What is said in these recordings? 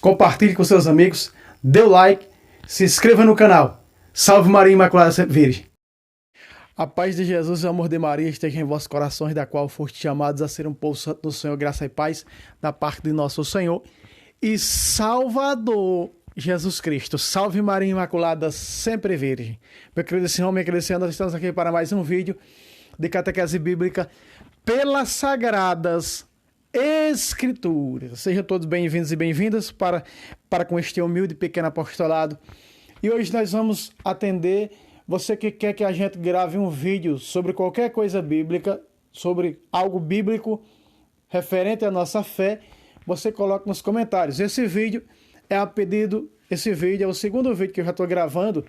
compartilhe com seus amigos, dê o like, se inscreva no canal. Salve Maria Imaculada Sempre Virgem. A paz de Jesus e o amor de Maria esteja em vossos corações, da qual foste chamados a ser um povo santo do Senhor, graça e paz, da parte de nosso Senhor e Salvador Jesus Cristo. Salve Maria Imaculada Sempre Virgem. Meu querido Senhor, minha querida Senhora, nós estamos aqui para mais um vídeo de catequese bíblica pelas Sagradas Escrituras. Sejam todos bem-vindos e bem-vindas para com este humilde e pequeno apostolado. E hoje nós vamos atender você que quer que a gente grave um vídeo sobre qualquer coisa bíblica, sobre algo bíblico referente à nossa fé. Você coloca nos comentários. Esse vídeo é o segundo vídeo que eu já estou gravando,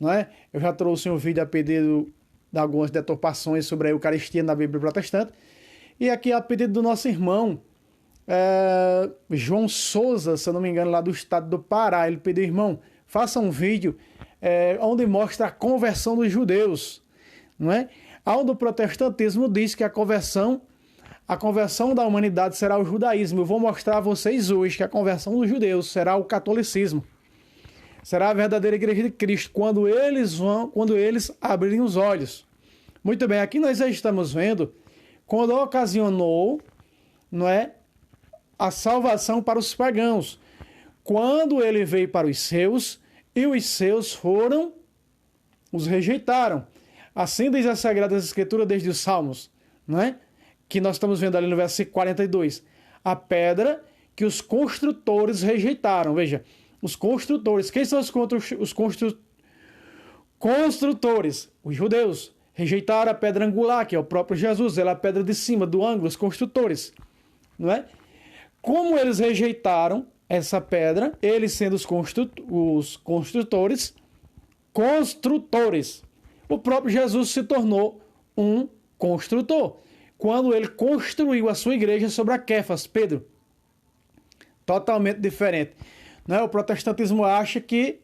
não é? Eu já trouxe um vídeo a pedido de algumas deturpações sobre a Eucaristia na Bíblia Protestante. E aqui a pedido do nosso irmão João Souza, se eu não me engano, lá do estado do Pará. Ele pediu: irmão, faça um vídeo onde mostra a conversão dos judeus, não é? Onde o protestantismo diz que a conversão da humanidade será o judaísmo. Eu vou mostrar a vocês hoje que a conversão dos judeus será o catolicismo. Será a verdadeira igreja de Cristo, quando eles abrirem os olhos. Muito bem, aqui nós já estamos vendo quando ocasionou, não é, a salvação para os pagãos. Quando ele veio para os seus, e os seus os rejeitaram. Assim diz as Sagradas Escrituras desde os Salmos, não é? Que nós estamos vendo ali no versículo 42. A pedra que os construtores rejeitaram. Veja, os construtores. Quem são os construtores? Os judeus. Rejeitaram a pedra angular, que é o próprio Jesus. Ela é a pedra de cima, do ângulo, os construtores. Não é? Como eles rejeitaram essa pedra, eles sendo os construtores, o próprio Jesus se tornou um construtor. Quando ele construiu a sua igreja sobre a Kéfas, Pedro. Totalmente diferente. Não é? O protestantismo acha que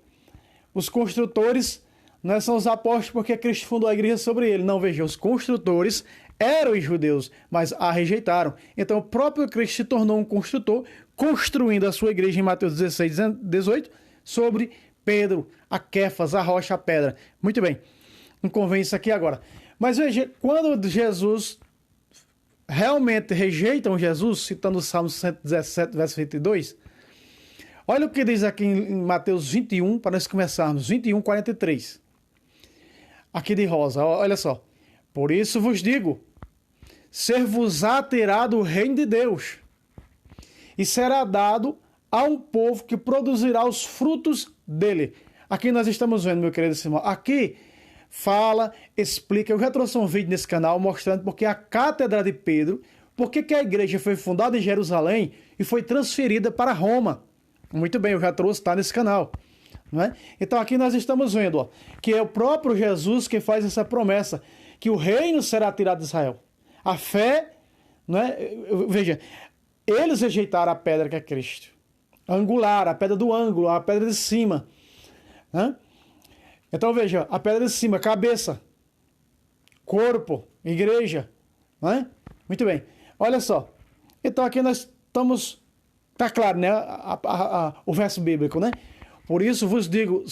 os construtores não são os apóstolos porque Cristo fundou a igreja sobre ele. Não, veja, os construtores eram os judeus, mas a rejeitaram. Então o próprio Cristo se tornou um construtor, construindo a sua igreja em Mateus 16, 18, sobre Pedro, a Kéfas, a rocha, a pedra. Muito bem, não convém isso aqui agora. Mas veja, quando Jesus realmente rejeitam Jesus, citando o Salmo 117, verso 22, olha o que diz aqui em Mateus 21, para nós começarmos, 21, 43. Aqui de rosa, olha só. Por isso vos digo, ser-vos-á tirado o reino de Deus, e será dado a um povo que produzirá os frutos dele. Aqui nós estamos vendo, meu querido irmão, aqui fala, explica. Eu já trouxe um vídeo nesse canal mostrando porque a Cátedra de Pedro, porque que a igreja foi fundada em Jerusalém e foi transferida para Roma. Muito bem, eu já trouxe, está nesse canal. Não é? Então aqui nós estamos vendo que é o próprio Jesus que faz essa promessa, que o reino será tirado de Israel. A fé, não é? Veja, eles rejeitaram a pedra que é Cristo. Angular, a pedra do ângulo, a pedra de cima. Né? Então veja, a pedra de cima, cabeça, corpo, igreja. Né? Muito bem. Olha só. Então aqui nós estamos... Está claro, né? O verso bíblico, né? Por isso vos digo,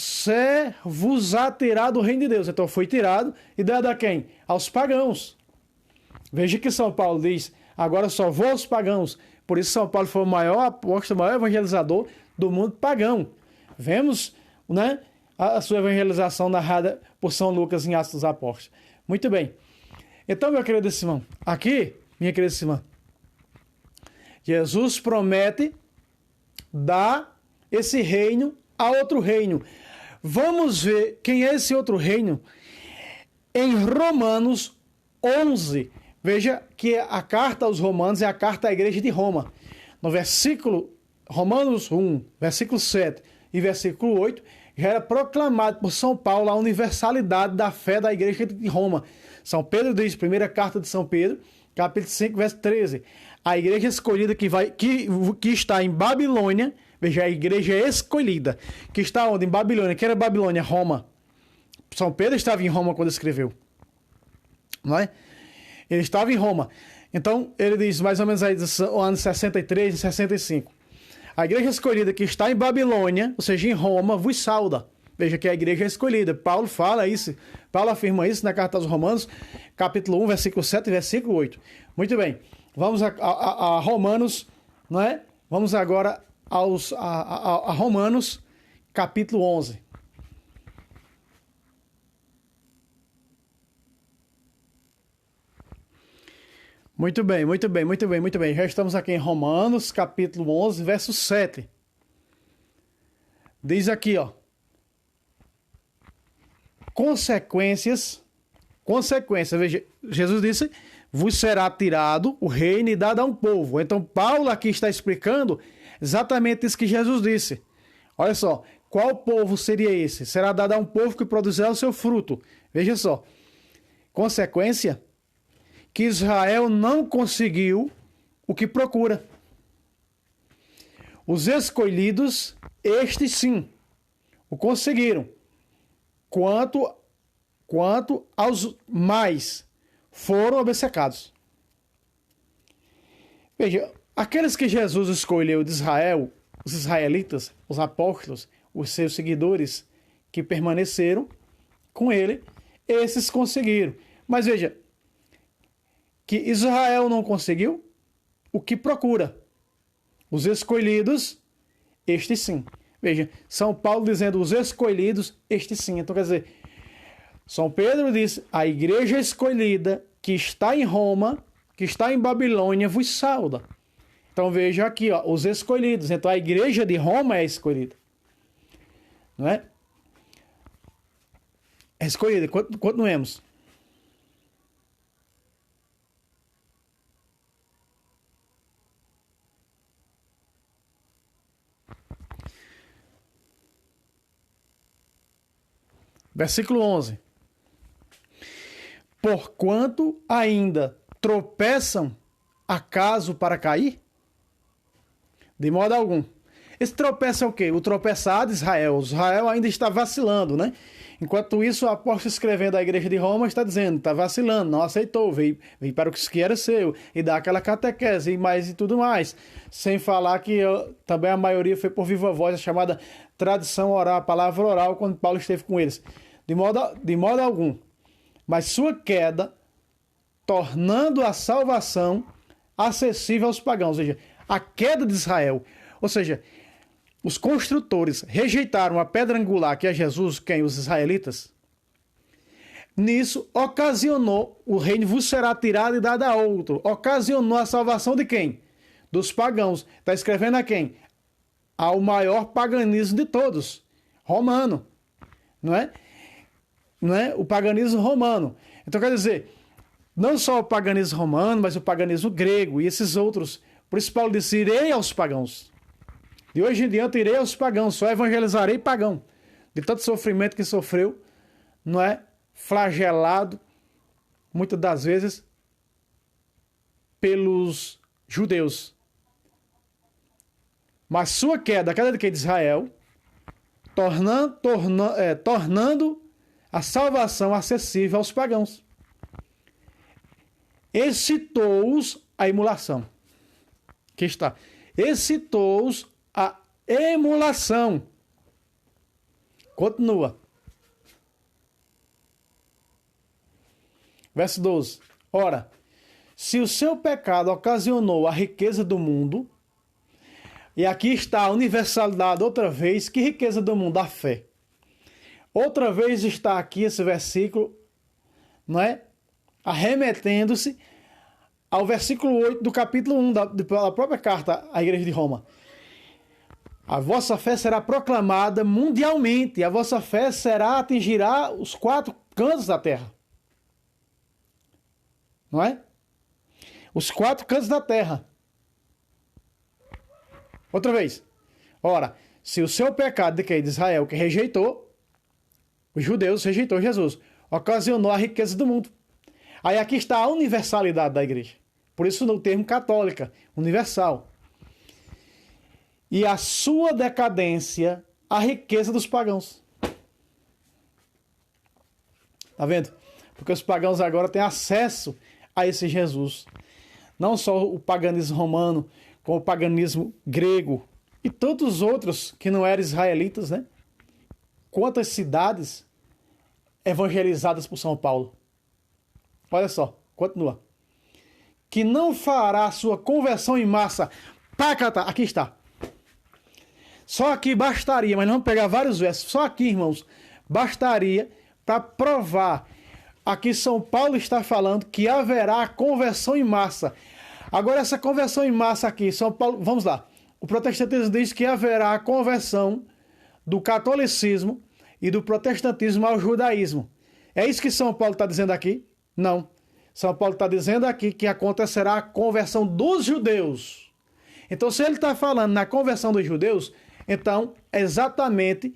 vos-á tirado o reino de Deus. Então foi tirado e dado a quem? Aos pagãos. Veja que São Paulo diz, agora só vou aos pagãos. Por isso São Paulo foi o maior apóstolo, o maior evangelizador do mundo pagão. Vemos, né, a sua evangelização narrada por São Lucas em Atos dos Apóstolos. Muito bem. Então, meu querido irmão, aqui, minha querida irmã, Jesus promete dar esse reino a outro reino. Vamos ver quem é esse outro reino em Romanos 11. Veja que a carta aos Romanos é a carta à igreja de Roma. No versículo, Romanos 1, versículo 7 e versículo 8, já era proclamado por São Paulo a universalidade da fé da igreja de Roma. São Pedro diz, primeira carta de São Pedro, capítulo 5, verso 13. A igreja escolhida que está em Babilônia, veja, a igreja escolhida, que está onde? Em Babilônia. Que era Babilônia? Roma. São Pedro estava em Roma quando escreveu. Não é? Ele estava em Roma. Então, ele diz mais ou menos aí, anos 63 e 65. A igreja escolhida que está em Babilônia, ou seja, em Roma, vos sauda. Veja que a igreja é escolhida. Paulo fala isso. Paulo afirma isso na carta aos Romanos, capítulo 1, versículo 7 e versículo 8. Muito bem. Vamos a Romanos, não é? Vamos agora a Romanos, capítulo 11. Muito bem, muito bem, muito bem, muito bem. Já estamos aqui em Romanos, capítulo 11, verso 7. Diz aqui, ó. Consequências, veja, Jesus disse, vos será tirado o reino e dado a um povo. Então, Paulo aqui está explicando exatamente isso que Jesus disse. Olha só, qual povo seria esse? Será dado a um povo que produzirá o seu fruto. Veja só, consequência, que Israel não conseguiu o que procura. Os escolhidos, estes sim, o conseguiram. Quanto aos mais, foram obcecados. Veja, aqueles que Jesus escolheu de Israel, os israelitas, os apóstolos, os seus seguidores que permaneceram com ele, esses conseguiram. Mas veja, que Israel não conseguiu o que procura. Os escolhidos, estes sim. Veja, São Paulo dizendo os escolhidos, estes sim. Então quer dizer, São Pedro diz, a igreja escolhida que está em Roma, que está em Babilônia, vos sauda. Então veja aqui, ó, os escolhidos. Então a igreja de Roma é escolhida. Não é? É escolhida. Continuemos. Versículo 11. Porquanto ainda tropeçam, acaso para cair? De modo algum. Esse tropeço é o quê? O tropeçar de Israel. Israel ainda está vacilando, né? Enquanto isso, o apóstolo escrevendo à igreja de Roma está dizendo, está vacilando, não aceitou, veio para o que era seu, e dá aquela catequese e tudo mais. Sem falar que também a maioria foi por viva voz, a chamada tradição oral, a palavra oral, quando Paulo esteve com eles. De modo algum. Mas sua queda, tornando a salvação acessível aos pagãos. Ou seja, a queda de Israel. Ou seja, os construtores rejeitaram a pedra angular, que é Jesus, quem? Os israelitas. Nisso, ocasionou, o reino vos será tirado e dado a outro. Ocasionou a salvação de quem? Dos pagãos. Está escrevendo a quem? Ao maior paganismo de todos. Romano. Não é? Não é? O paganismo romano. Então quer dizer, não só o paganismo romano, mas o paganismo grego e esses outros. Por isso Paulo disse, irei aos pagãos. De hoje em diante irei aos pagãos, só evangelizarei pagão. De tanto sofrimento que sofreu, não é? Flagelado, muitas das vezes, pelos judeus. Mas sua queda, a queda de quem? De Israel, tornando a salvação acessível aos pagãos. Excitou-os a emulação. Aqui está. Excitou-os a emulação. Continua. Verso 12. Ora, se o seu pecado ocasionou a riqueza do mundo, e aqui está a universalidade outra vez, que riqueza do mundo? A fé. Outra vez está aqui esse versículo, não é? Arremetendo-se ao versículo 8 do capítulo 1 da própria carta à igreja de Roma. A vossa fé será proclamada mundialmente, a vossa fé atingirá os 4 cantos da terra. Não é? Os 4 cantos da terra. Outra vez. Ora, se o seu pecado de quem? De Israel, que rejeitou, os judeus rejeitou Jesus, ocasionou a riqueza do mundo. Aí aqui está a universalidade da igreja. Por isso no termo católica, universal. E a sua decadência, a riqueza dos pagãos. Tá vendo? Porque os pagãos agora têm acesso a esse Jesus. Não só o paganismo romano, como o paganismo grego, E tantos outros que não eram israelitas, né? Quantas cidades evangelizadas por São Paulo. Olha só, continua. Que não fará sua conversão em massa. Pácata, aqui está. Só aqui bastaria, mas vamos pegar vários versos. Só aqui, irmãos, bastaria para provar. Aqui São Paulo está falando que haverá conversão em massa. Agora essa conversão em massa aqui, São Paulo, vamos lá. O protestantismo diz que haverá a conversão do catolicismo e do protestantismo ao judaísmo. É isso que São Paulo está dizendo aqui? Não. São Paulo está dizendo aqui que acontecerá a conversão dos judeus. Então, se ele está falando na conversão dos judeus, então é exatamente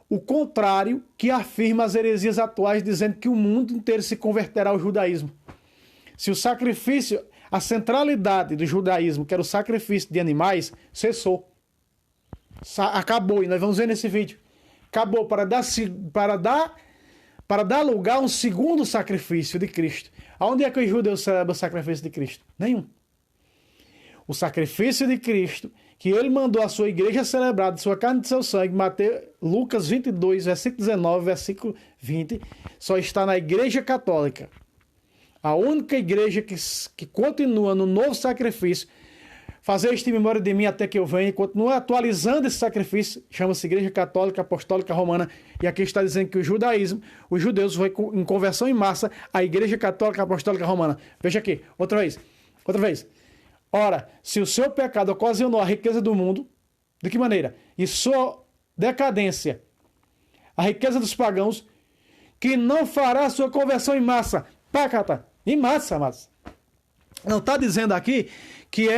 o contrário que afirma as heresias atuais, dizendo que o mundo inteiro se converterá ao judaísmo. Se o sacrifício, a centralidade do judaísmo, que era o sacrifício de animais, cessou. Acabou, e nós vamos ver nesse vídeo. Acabou para dar lugar a um segundo sacrifício de Cristo. Aonde é que os judeus celebram o sacrifício de Cristo? Nenhum. O sacrifício de Cristo, que ele mandou a sua igreja celebrar de sua carne e de seu sangue, Lucas 22, versículo 19, versículo 20, só está na igreja católica. A única igreja que continua no novo sacrifício, fazer este em memória de mim até que eu venha, e continua atualizando esse sacrifício, chama-se Igreja Católica Apostólica Romana, e aqui está dizendo que o judaísmo, os judeus vão em conversão em massa à Igreja Católica Apostólica Romana. Veja aqui, outra vez. Ora, se o seu pecado ocasionou a riqueza do mundo, de que maneira? E sua decadência, a riqueza dos pagãos, que não fará sua conversão em massa. Pácata, em massa. Não está dizendo aqui que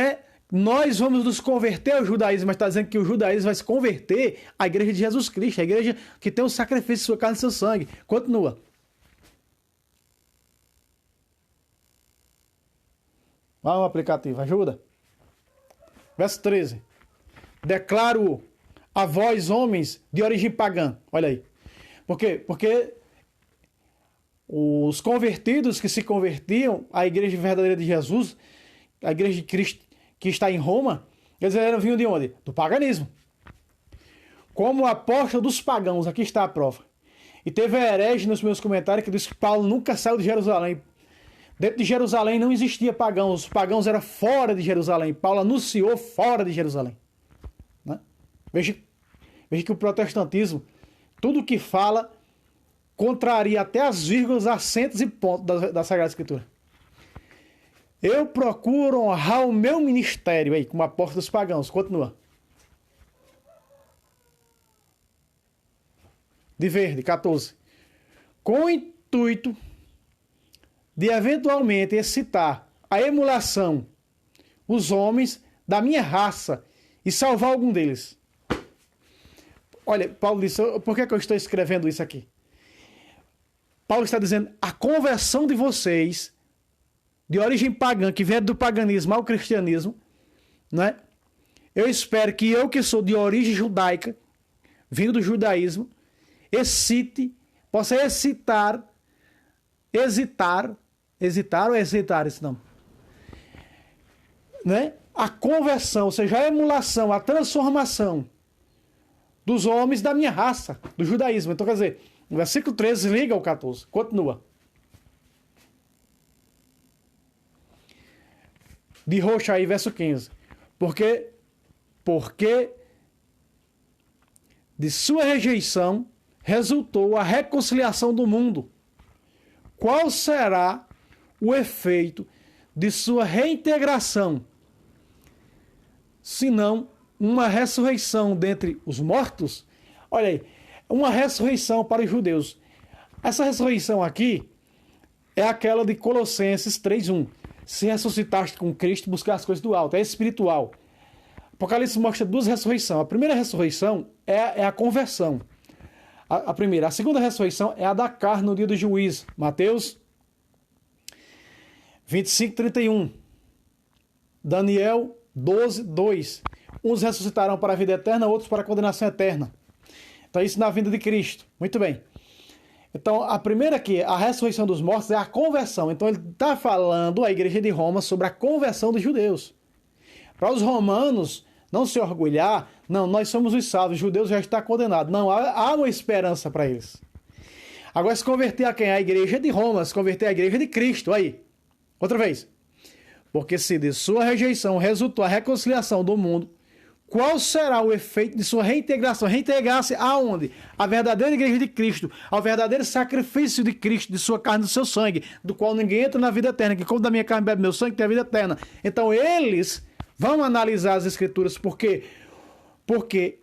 nós vamos nos converter ao judaísmo, mas está dizendo que o judaísmo vai se converter à igreja de Jesus Cristo, a igreja que tem o sacrifício de sua carne e seu sangue. Continua. Vamos ao aplicativo, ajuda. Verso 13. Declaro a vós, homens de origem pagã. Olha aí. Por quê? Porque os convertidos que se convertiam à igreja verdadeira de Jesus, a igreja de Cristo que está em Roma, eles vinham de onde? Do paganismo. Como apóstolo dos pagãos, aqui está a prova. E teve a herege nos meus comentários que disse que Paulo nunca saiu de Jerusalém. Dentro de Jerusalém não existia pagãos. Os pagãos eram fora de Jerusalém. Paulo anunciou fora de Jerusalém. Né? Veja que o protestantismo, tudo que fala, contraria até as vírgulas, acentos e pontos da Sagrada Escritura. Eu procuro honrar o meu ministério aí, como apóstolo dos pagãos. Continua. De verde, 14. Com o intuito de eventualmente excitar a emulação os homens da minha raça e salvar algum deles. Olha, Paulo disse, por que eu estou escrevendo isso aqui? Paulo está dizendo, a conversão de vocês, de origem pagã, que vem do paganismo ao cristianismo, né? Eu espero que eu, que sou de origem judaica, vindo do judaísmo, possa hesitar ou hesitar esse nome, né? A conversão, ou seja, a emulação, a transformação dos homens da minha raça, do judaísmo. Então, quer dizer, o versículo 13 liga ao 14. Continua. De roxo aí, verso 15. Porque de sua rejeição resultou a reconciliação do mundo. Qual será o efeito de sua reintegração, senão uma ressurreição dentre os mortos? Olha aí, uma ressurreição para os judeus. Essa ressurreição aqui é aquela de Colossenses 3:1. Se ressuscitaste com Cristo, buscar as coisas do alto. É espiritual. Apocalipse mostra duas ressurreições. A primeira ressurreição é a conversão. A primeira. A segunda ressurreição é a da carne no dia do juízo. Mateus 25:31. Daniel 12:2. Uns ressuscitarão para a vida eterna, outros para a condenação eterna. Então isso na vinda de Cristo. Muito bem. Então a primeira aqui, a ressurreição dos mortos, é a conversão. Então ele está falando à igreja de Roma sobre a conversão dos judeus. Para os romanos não se orgulhar, não, nós somos os salvos, os judeus já estão condenados. Não, há uma esperança para eles. Agora, se converter a quem? A igreja de Roma, se converter à igreja de Cristo. Aí, outra vez. Porque se de sua rejeição resultou a reconciliação do mundo, qual será o efeito de sua reintegração? Reintegrar-se aonde? A verdadeira igreja de Cristo, ao verdadeiro sacrifício de Cristo, de sua carne e do seu sangue, do qual ninguém entra na vida eterna, que como da minha carne bebe meu sangue, tem a vida eterna. Então eles vão analisar as escrituras, porque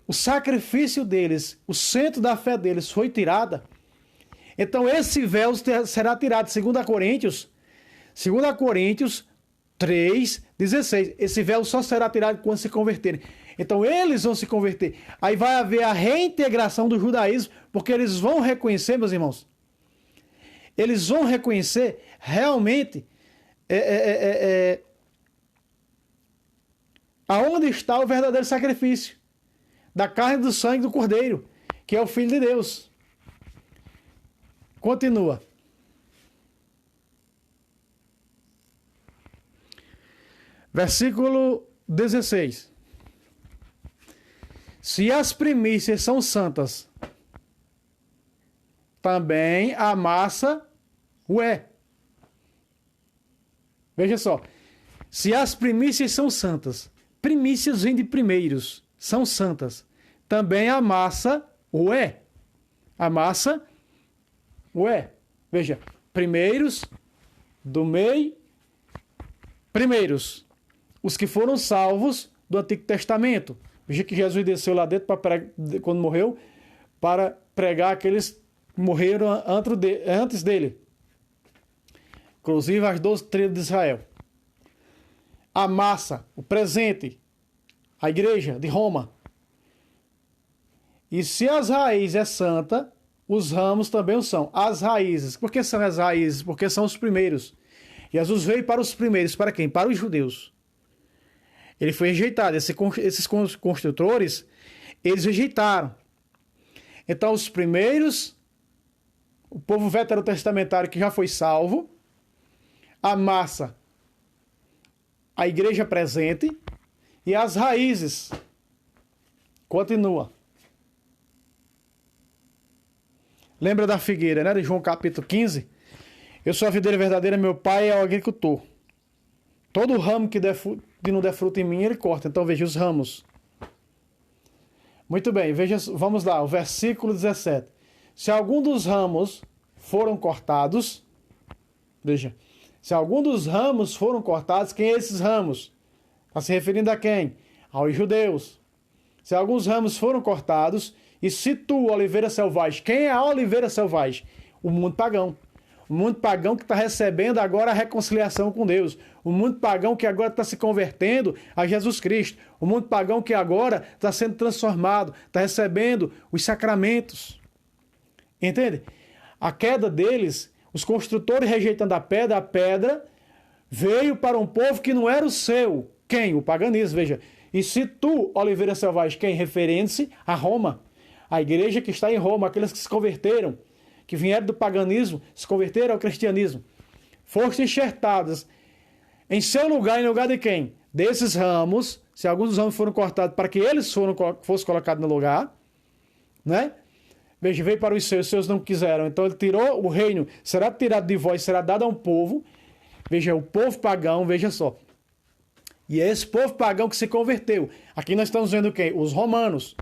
o sacrifício deles, o centro da fé deles foi tirada. Então esse véu será tirado, segundo a Coríntios 3:16. Esse véu só será tirado quando se converterem. Então eles vão se converter. Aí vai haver a reintegração do judaísmo, porque eles vão reconhecer, meus irmãos, eles vão reconhecer realmente aonde está o verdadeiro sacrifício da carne e do sangue do Cordeiro, que é o Filho de Deus. Continua. Versículo 16. Se as primícias são santas, também a massa o é. Veja só. Se as primícias são santas, primícias vêm de primeiros, são santas, também a massa o é. A massa o é. Veja, primeiros, do meio, primeiros. Os que foram salvos do Antigo Testamento. Veja que Jesus desceu lá dentro, quando morreu, para pregar aqueles que morreram antes dele. Inclusive as 12 tribos de Israel. A massa, o presente, a igreja de Roma. E se as raízes é santa, os ramos também o são. As raízes. Por que são as raízes? Porque são os primeiros. Jesus veio para os primeiros. Para quem? Para os judeus. Ele foi rejeitado. Esses construtores, eles rejeitaram. Então, os primeiros, o povo veterotestamentário que já foi salvo, a massa, a igreja presente, e as raízes. Continua. Lembra da figueira, né? De João capítulo 15? Eu sou a videira verdadeira, meu pai é o agricultor. Todo ramo que não der fruto em mim, ele corta. Então veja os ramos. Muito bem, veja, vamos lá, o versículo 17. Se algum dos ramos foram cortados, veja, se algum dos ramos foram cortados, quem é esses ramos? Está se referindo a quem? Aos judeus. Se alguns ramos foram cortados, e se tu, oliveira selvagem, quem é a oliveira selvagem? O mundo pagão. O mundo pagão que está recebendo agora a reconciliação com Deus. O mundo pagão que agora está se convertendo a Jesus Cristo. O mundo pagão que agora está sendo transformado, está recebendo os sacramentos. Entende? A queda deles, os construtores rejeitando a pedra veio para um povo que não era o seu. Quem? O paganismo, veja. E se tu, oliveira selvagem, quem? Referindo-se a Roma. A igreja que está em Roma, aqueles que se converteram, que vieram do paganismo, se converteram ao cristianismo, foram enxertadas em seu lugar, em lugar de quem? Desses ramos, se alguns dos ramos foram cortados para que eles fossem colocados no lugar, né? Veja, veio para os seus não quiseram, então ele tirou o reino, será tirado de vós, será dado a um povo, veja, o povo pagão, veja só, e é esse povo pagão que se converteu. Aqui nós estamos vendo quem? Os romanos,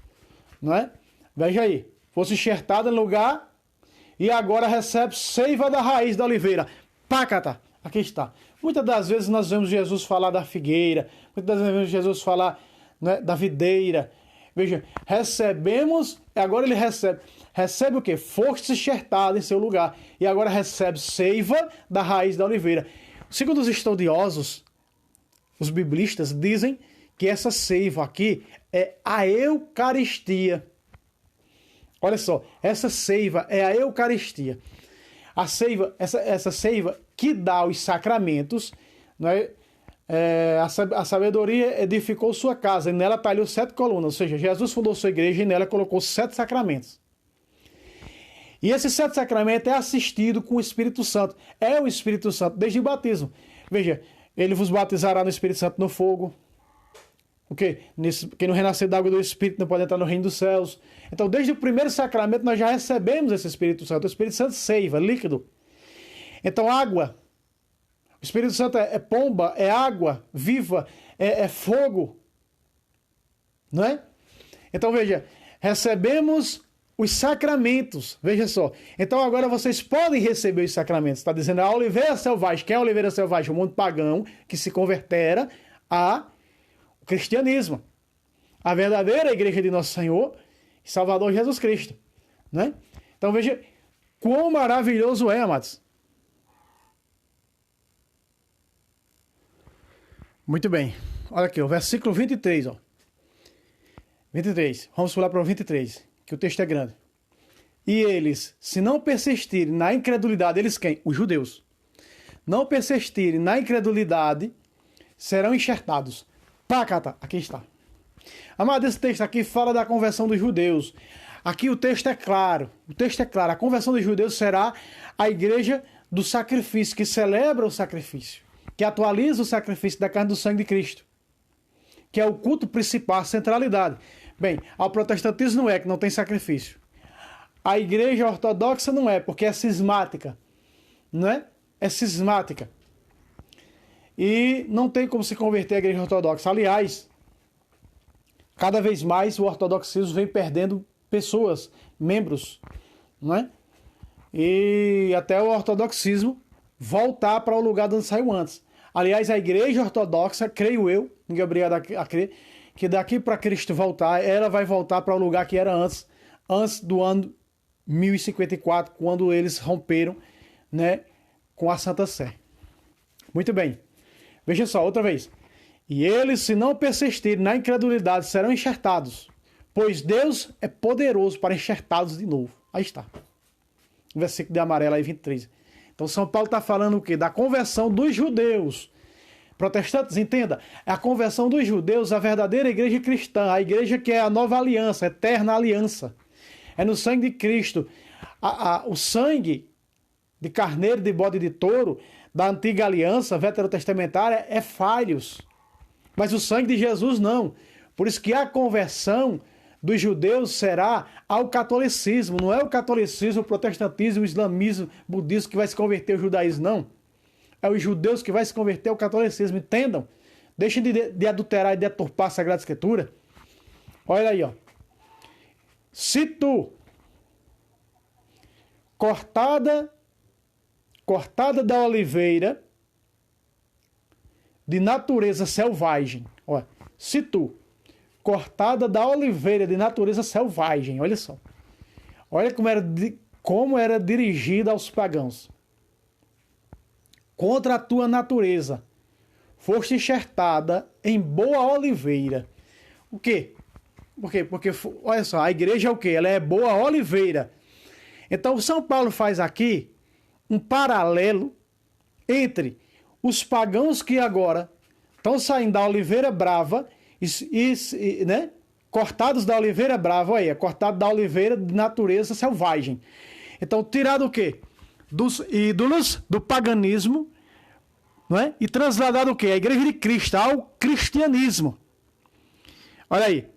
não é? Veja aí, fosse enxertado no lugar e agora recebe seiva da raiz da oliveira. Pácata, aqui está. Muitas das vezes nós vemos Jesus falar da figueira, muitas das vezes vemos Jesus falar, né, da videira. Veja, recebemos, agora ele recebe o quê? Foste enxertado em seu lugar e agora recebe seiva da raiz da oliveira. Segundo os estudiosos, os biblistas dizem que essa seiva aqui é a Eucaristia. Olha só, essa seiva é a Eucaristia. A seiva, essa seiva que dá os sacramentos, né? A sabedoria edificou sua casa e nela talhou 7 colunas. Ou seja, Jesus fundou sua igreja e nela colocou 7 sacramentos. E esse 7 sacramentos é assistido com o Espírito Santo. É o Espírito Santo desde o batismo. Veja, ele vos batizará no Espírito Santo no fogo. O quê? Quem não renascer da água do Espírito não pode entrar no reino dos céus. Então, desde o primeiro sacramento, nós já recebemos esse Espírito Santo. O Espírito Santo seiva, líquido. Então, água. O Espírito Santo é pomba, é água viva, é fogo. Não é? Então, veja, recebemos os sacramentos. Veja só. Então, agora vocês podem receber os sacramentos. Está dizendo a oliveira selvagem. Quem é a oliveira selvagem? O mundo pagão que se convertera ao cristianismo. A verdadeira igreja de Nosso Senhor e Salvador Jesus Cristo. Né? Então, veja quão maravilhoso é, amados. Muito bem. Olha aqui, o versículo 23, ó. 23. Vamos pular para o 23, que o texto é grande. E eles, se não persistirem na incredulidade, eles quem? Os judeus. Não persistirem na incredulidade, serão enxertados. Pacata, aqui está. Amado, esse texto aqui fala da conversão dos judeus. Aqui o texto é claro. O texto é claro. A conversão dos judeus será a igreja do sacrifício, que celebra o sacrifício, que atualiza o sacrifício da carne e do sangue de Cristo, que é o culto principal, a centralidade. Bem, ao protestantismo não é, que não tem sacrifício. A igreja ortodoxa não é, porque é cismática. Não é? É cismática. E não tem como se converter à igreja ortodoxa. Aliás, cada vez mais o ortodoxismo vem perdendo pessoas, membros. Não é? E até o ortodoxismo voltar para o lugar de onde saiu antes. Aliás, a igreja ortodoxa, creio eu, ninguém é obrigado a crer, que daqui para Cristo voltar, ela vai voltar para o lugar que era antes do ano 1054, quando eles romperam, né, com a Santa Sé. Muito bem. Veja só, outra vez. E eles, se não persistirem na incredulidade, serão enxertados, pois Deus é poderoso para enxertá-los de novo. Aí está. O versículo de amarelo aí, 23. Então, São Paulo está falando o quê? Da conversão dos judeus. Protestantes, entenda, a conversão dos judeus, a verdadeira igreja cristã, a igreja que é a nova aliança, a eterna aliança. É no sangue de Cristo. O sangue de carneiro, de bode e de touro, da antiga aliança veterotestamentária, é falhos. Mas o sangue de Jesus não. Por isso que a conversão dos judeus será ao catolicismo. Não é o catolicismo, o protestantismo, o islamismo, o budismo que vai se converter ao judaísmo, não. É os judeus que vai se converter ao catolicismo, entendam? Deixem de adulterar e deturpar a Sagrada Escritura. Olha aí, ó. Se tu, cortada da oliveira de natureza selvagem, ó, se tu, cortada da oliveira de natureza selvagem, olha só. Olha como era dirigida aos pagãos. Contra a tua natureza, foste enxertada em boa oliveira. O quê? Por quê? Porque, olha só, a igreja é o quê? Ela é boa oliveira. Então, o São Paulo faz aqui um paralelo entre os pagãos que agora estão saindo da oliveira brava, né? Cortados da oliveira brava, olha aí, cortado da oliveira de natureza selvagem. Então, tirado o quê? Dos ídolos, do paganismo, não é? E transladado o quê? A igreja de Cristo, ao cristianismo. Olha aí.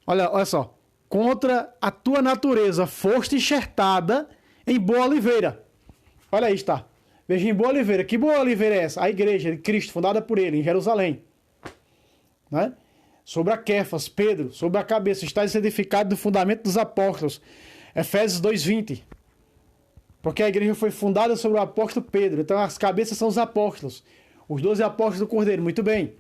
Olha só. Contra a tua natureza foste enxertada em boa oliveira. Olha aí, está. Veja, em boa oliveira. Que boa oliveira é essa? A igreja de Cristo, fundada por ele, em Jerusalém. Não é? Sobre a Quefas, Pedro, sobre a cabeça, está edificado do fundamento dos apóstolos. Efésios 2:20. Porque a igreja foi fundada sobre o apóstolo Pedro. Então as cabeças são os apóstolos. Os 12 apóstolos do Cordeiro. Muito bem.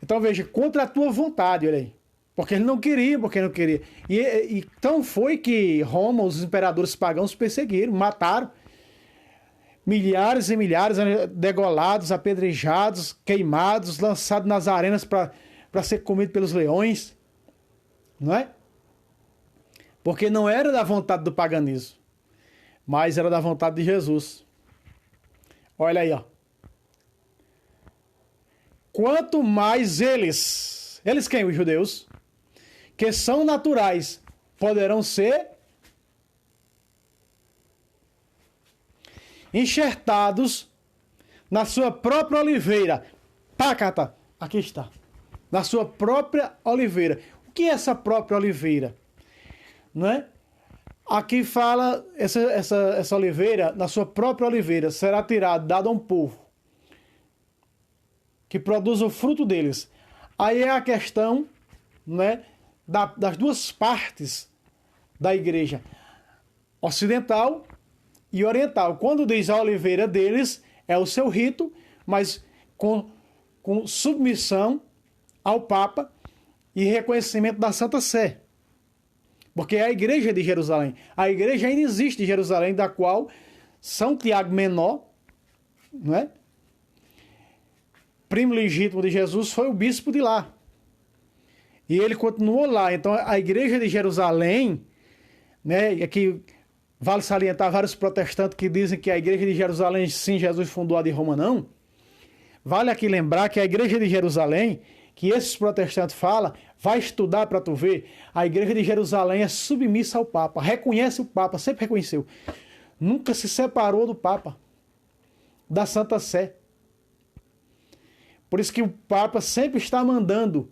Então veja, contra a tua vontade, olha aí. Porque ele não queria, porque não queria. E então foi que Roma, os imperadores pagãos, perseguiram, mataram. Milhares e milhares degolados, apedrejados, queimados, lançados nas arenas para ser comido pelos leões. Não é? Porque não era da vontade do paganismo, mas era da vontade de Jesus. Olha aí, ó. Quanto mais eles quem? Os judeus, que são naturais, poderão ser enxertados na sua própria oliveira. Pacata, aqui está. na sua própria oliveira. O que é essa própria oliveira? Não é? Aqui fala, essa oliveira, na sua própria oliveira, será tirada, dada a um povo que produz o fruto deles. Aí é a questão, né, das duas partes da igreja, ocidental e oriental. Quando diz a oliveira deles, é o seu rito, mas com submissão ao Papa e reconhecimento da Santa Sé. Porque é a igreja de Jerusalém. A igreja ainda existe em Jerusalém, da qual São Tiago Menor, não é? Primo legítimo de Jesus, foi o bispo de lá. E ele continuou lá. Então a igreja de Jerusalém, né, e aqui vale salientar vários protestantes que dizem que a igreja de Jerusalém, sim, Jesus fundou a de Roma, não. Vale aqui lembrar que a igreja de Jerusalém, que esses protestantes falam, vai estudar para tu ver, a igreja de Jerusalém é submissa ao Papa, reconhece o Papa, sempre reconheceu. Nunca se separou do Papa, da Santa Sé. Por isso que o Papa sempre está mandando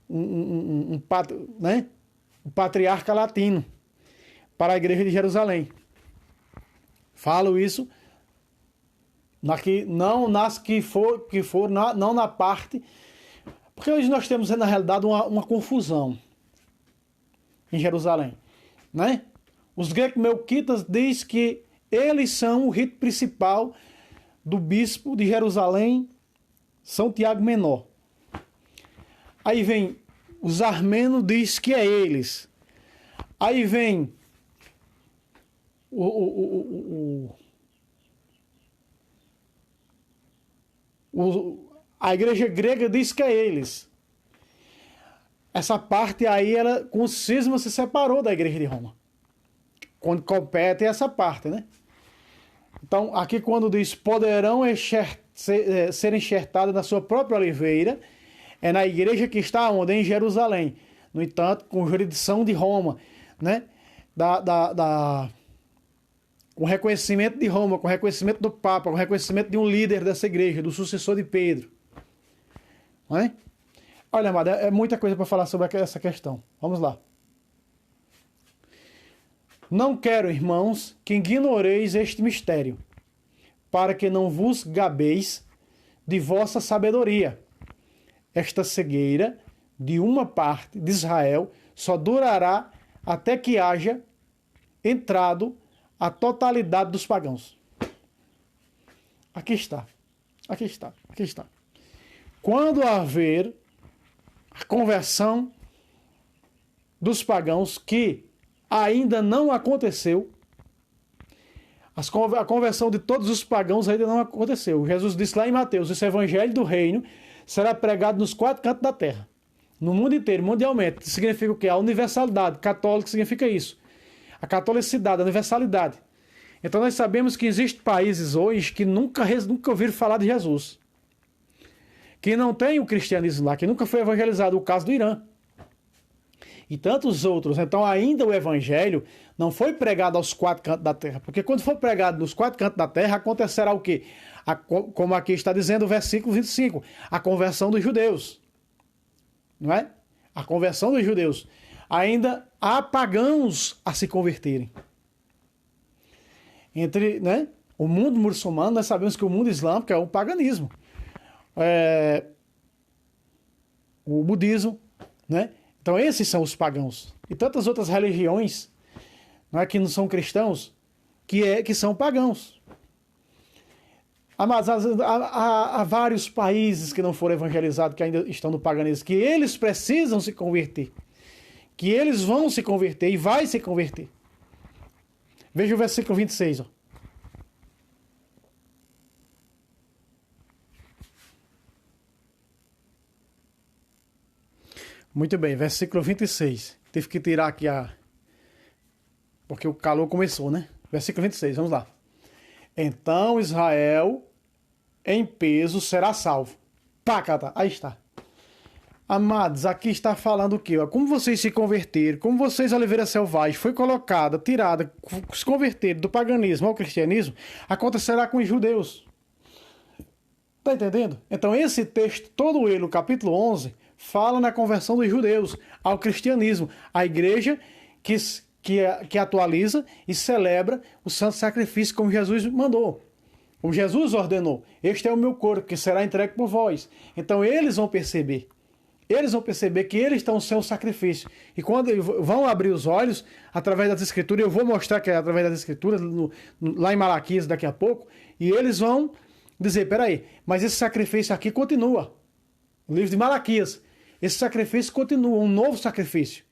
um patriarca latino para a igreja de Jerusalém. Falo isso não na parte, porque hoje nós temos na realidade uma confusão em Jerusalém, né? Os greco-melquitas dizem que eles são o rito principal do bispo de Jerusalém, São Tiago Menor. Aí vem os armenos, diz que é eles. Aí vem a igreja grega diz que é eles. Essa parte aí, ela, com o cisma, se separou da igreja de Roma. Quando compete essa parte, né? Então, aqui quando diz poderão ser enxertados na sua própria oliveira, é na igreja que está onde? Em Jerusalém. No entanto, com jurisdição de Roma, né? Com reconhecimento de Roma, com reconhecimento do Papa, com reconhecimento de um líder dessa igreja, do sucessor de Pedro. Não é? Olha, amado, é muita coisa para falar sobre essa questão. Vamos lá. Não quero, irmãos, que ignoreis este mistério, para que não vos gabeis de vossa sabedoria. Esta cegueira de uma parte de Israel só durará até que haja entrado a totalidade dos pagãos. Aqui está. Aqui está. Aqui está. Quando haver a conversão dos pagãos, que ainda não aconteceu, a conversão de todos os pagãos ainda não aconteceu. Jesus disse lá em Mateus: esse evangelho do reino será pregado nos 4 cantos da terra, no mundo inteiro, mundialmente. Significa o quê? A universalidade. Católico significa isso. A catolicidade, a universalidade. Então nós sabemos que existem países hoje que nunca ouviram falar de Jesus, que não tem o cristianismo lá, que nunca foi evangelizado. O caso do Irã. E tantos outros. Então ainda o evangelho não foi pregado aos 4 cantos da terra. Porque quando for pregado nos 4 cantos da terra, acontecerá o quê? Como aqui está dizendo o versículo 25. A conversão dos judeus. Não é? A conversão dos judeus. Ainda há pagãos a se converterem. Entre, né, o mundo muçulmano, nós sabemos que o mundo islâmico é o paganismo. O budismo, né? Então esses são os pagãos. E tantas outras religiões, não é, que não são cristãos, que são pagãos. Mas há vários países que não foram evangelizados, que ainda estão no paganismo, que eles precisam se converter. Que eles vão se converter e vai se converter. Veja o versículo 26. Ó. Muito bem, versículo 26. Tive que tirar aqui porque o calor começou, né? Versículo 26, vamos lá. Então Israel, em peso, será salvo. Pacata, aí está. Amados, aqui está falando o quê? Como vocês se converteram, como vocês, Oliveira Selvagem, foi colocada, tirada, se converteram do paganismo ao cristianismo, acontecerá com os judeus. Está entendendo? Então esse texto, todo ele, o capítulo 11, fala na conversão dos judeus ao cristianismo. A igreja que atualiza e celebra o santo sacrifício como Jesus mandou, como Jesus ordenou. Este é o meu corpo que será entregue por vós. Então eles vão perceber que eles estão sem o sacrifício. E quando vão abrir os olhos, através das Escrituras, eu vou mostrar que é através das Escrituras, lá em Malaquias daqui a pouco, e eles vão dizer, peraí, mas esse sacrifício aqui continua. No livro de Malaquias, esse sacrifício continua, um novo sacrifício.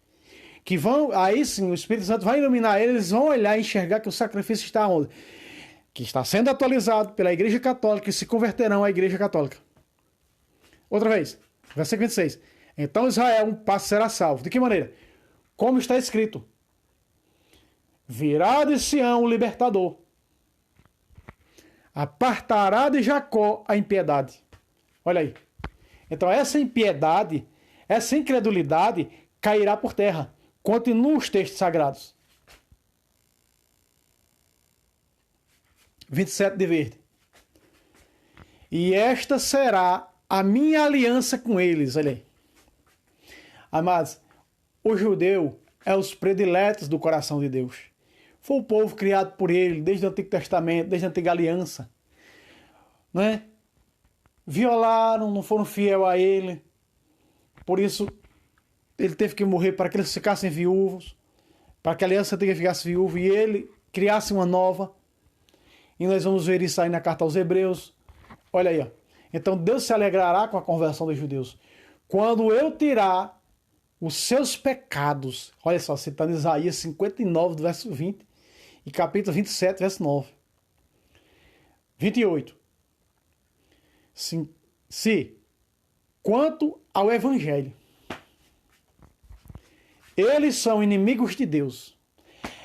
Que aí sim, o Espírito Santo vai iluminar eles vão olhar e enxergar que o sacrifício está onde? Que está sendo atualizado pela Igreja Católica e se converterão à Igreja Católica. Outra vez, versículo 26. Então Israel um passo será salvo. De que maneira? Como está escrito: virá de Sião o libertador, apartará de Jacó a impiedade. Olha aí. Então essa impiedade, essa incredulidade cairá por terra. Continuam os textos sagrados. 27 de verde. E esta será a minha aliança com eles. Olha aí. Amados, o judeu é os prediletos do coração de Deus. Foi o povo criado por ele desde o Antigo Testamento, desde a Antiga Aliança. Né? Violaram, não foram fiel a ele. Por isso, ele teve que morrer para que eles ficassem viúvos, para que a aliança antiga ficasse viúva e ele criasse uma nova. E nós vamos ver isso aí na carta aos Hebreus. Olha aí, ó. Então Deus se alegrará com a conversão dos judeus. Quando eu tirar os seus pecados, olha só, citando Isaías 59, do verso 20, e capítulo 27, verso 9. 28. Se quanto ao Evangelho, eles são inimigos de Deus.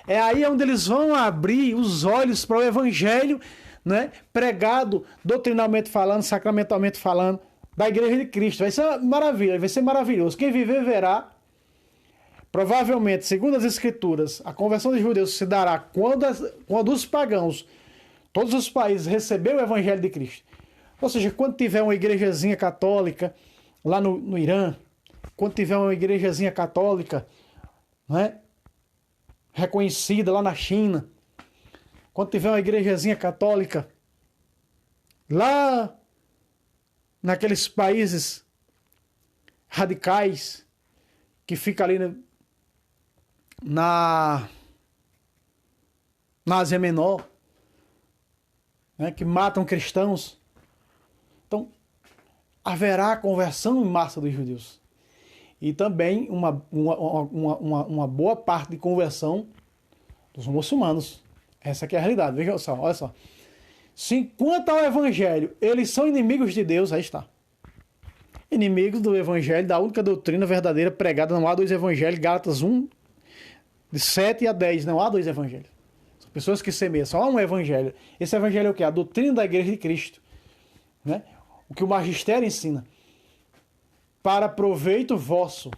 É aí onde eles vão abrir os olhos para o Evangelho, né, pregado, doutrinalmente falando, sacramentalmente falando, da Igreja de Cristo. Vai ser maravilha, vai ser maravilhoso. Quem viver verá. Provavelmente, segundo as Escrituras, a conversão dos judeus se dará quando os pagãos, todos os países, receberem o Evangelho de Cristo. Ou seja, quando tiver uma igrejazinha católica lá no Irã, quando tiver uma igrejazinha católica, né, reconhecida lá na China, quando tiver uma igrejazinha católica lá naqueles países radicais que fica ali na Ásia Menor, né, que matam cristãos. Então, haverá conversão em massa dos judeus. E também uma boa parte de conversão dos muçulmanos. Essa aqui é a realidade. Veja só, olha só. Se quanto ao Evangelho, eles são inimigos de Deus, aí está. Inimigos do Evangelho, da única doutrina verdadeira pregada. Não há dois Evangelhos. Gálatas 1, de 7 a 10. Não há dois Evangelhos. São pessoas que semeiam. Só há um Evangelho. Esse Evangelho é o quê? A doutrina da Igreja de Cristo. Né? O que o magistério ensina. Para proveito vosso.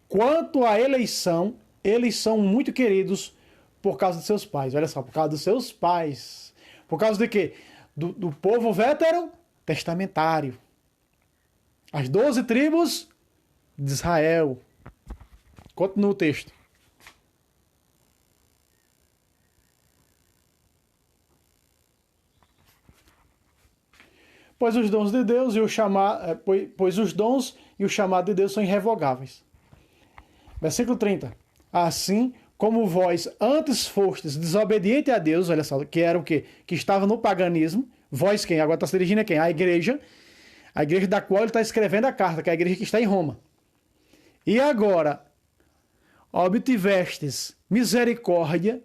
Quanto à eleição, eles são muito queridos por causa de seus pais. Olha só, por causa dos seus pais. Por causa de quê? Do povo veterotestamentário. As 12 tribos de Israel. Continua o texto. Pois os dons de Deus e o chamado, pois os dons e o chamado de Deus são irrevogáveis. Versículo 30. Assim como vós antes fostes desobediente a Deus, olha só, que era o quê? Que estava no paganismo. Vós quem? Agora está se dirigindo a quem? A igreja da qual ele está escrevendo a carta, que é a igreja que está em Roma. E agora obtivestes misericórdia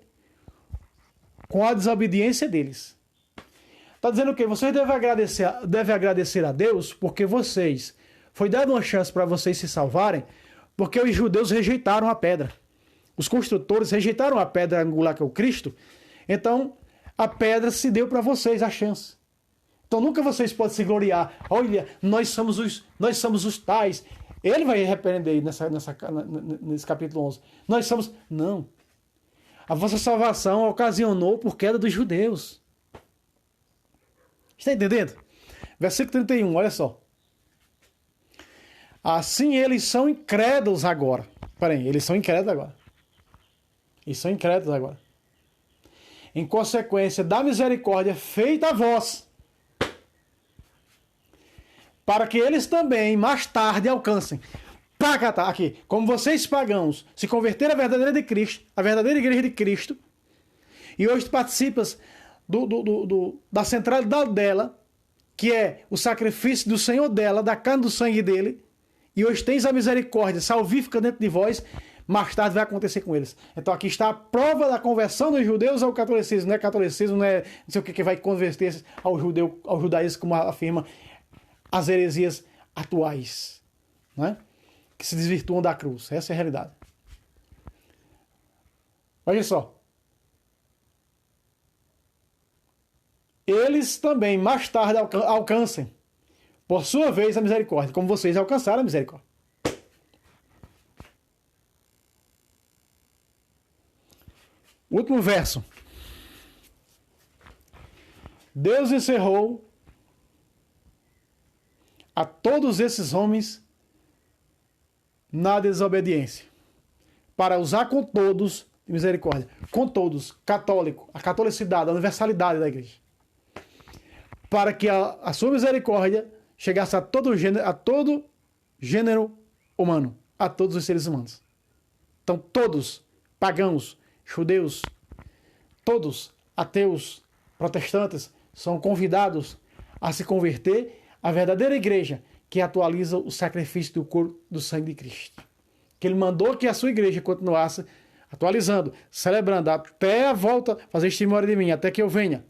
com a desobediência deles. Está dizendo o quê? Vocês devem agradecer a Deus porque foi dada uma chance para vocês se salvarem, porque os judeus rejeitaram a pedra. Os construtores rejeitaram a pedra angular que é o Cristo. Então, a pedra se deu para vocês a chance. Então, nunca vocês podem se gloriar. Olha, nós somos os tais. Ele vai repreender nesse capítulo 11. Nós somos... Não. A vossa salvação ocasionou por queda dos judeus. Está entendendo? Versículo 31, olha só. Assim eles são incrédulos agora. Peraí, eles são incrédulos agora. Eles são incrédulos agora. Em consequência da misericórdia feita a vós, para que eles também mais tarde alcancem. Pacatá, aqui, como vocês pagãos se converteram à verdadeira de Cristo, a verdadeira igreja de Cristo, e hoje participas da centralidade dela, que é o sacrifício do Senhor dela, da carne do sangue dele, e hoje tens a misericórdia salvífica dentro de vós, mais tarde vai acontecer com eles. Então aqui está a prova da conversão dos judeus ao catolicismo. Não é catolicismo, não é não sei o que vai converter ao judaísmo, como afirma as heresias atuais, né? Que se desvirtuam da cruz. Essa é a realidade. Olha só. Eles também mais tarde alcancem, por sua vez, a misericórdia, como vocês alcançaram a misericórdia. Último verso. Deus encerrou a todos esses homens na desobediência, para usar com todos de misericórdia, com todos, católico, a catolicidade, a universalidade da igreja, para que a sua misericórdia chegasse a todo gênero humano, a todos os seres humanos. Então todos, pagãos, judeus, todos, ateus, protestantes, são convidados a se converter à verdadeira igreja que atualiza o sacrifício do corpo do sangue de Cristo. Que ele mandou que a sua igreja continuasse atualizando, celebrando até a volta, fazer memória de mim, até que eu venha.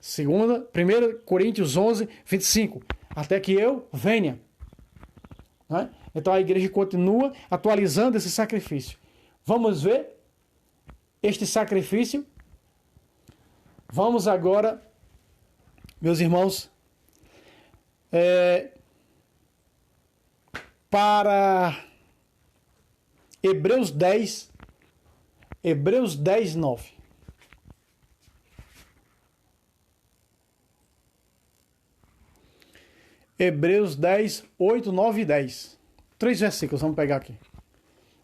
1 Coríntios 11, 25. Até que eu venha. Né? Então a igreja continua atualizando esse sacrifício. Vamos ver este sacrifício. Vamos agora, meus irmãos, para Hebreus 10, 9. Hebreus 10, 8, 9 e 10. 3 versículos, vamos pegar aqui.